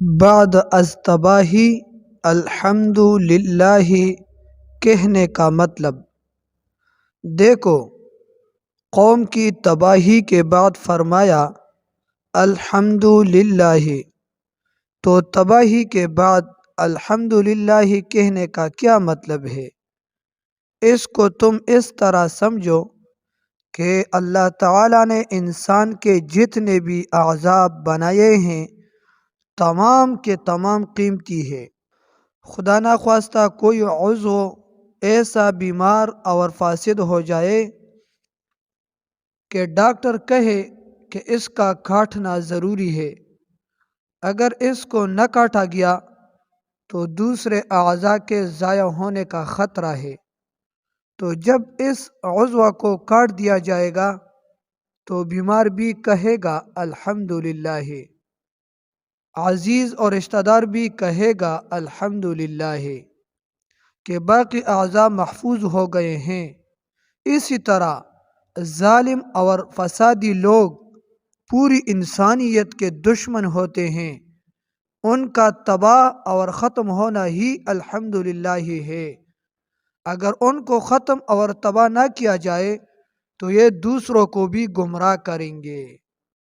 بعد از تباہی الحمد للہ کہنے کا مطلب۔ دیکھو، قوم کی تباہی کے بعد فرمایا الحمد للہ، تو تباہی کے بعد الحمد للہ کہنے کا کیا مطلب ہے؟ اس کو تم اس طرح سمجھو کہ اللہ تعالیٰ نے انسان کے جتنے بھی اعضاء بنائے ہیں تمام کے تمام قیمتی ہے۔ خدا نخواستہ کوئی عضو ایسا بیمار اور فاسد ہو جائے کہ ڈاکٹر کہے کہ اس کا کاٹنا ضروری ہے، اگر اس کو نہ کاٹا گیا تو دوسرے اعضاء کے ضائع ہونے کا خطرہ ہے، تو جب اس عضو کو کاٹ دیا جائے گا تو بیمار بھی کہے گا الحمد للہ، عزیز اور رشتہ دار بھی کہے گا الحمد للہ کہ باقی اعضاء محفوظ ہو گئے ہیں۔ اسی طرح ظالم اور فسادی لوگ پوری انسانیت کے دشمن ہوتے ہیں، ان کا تباہ اور ختم ہونا ہی الحمد للہ ہے۔ اگر ان کو ختم اور تباہ نہ کیا جائے تو یہ دوسروں کو بھی گمراہ کریں گے۔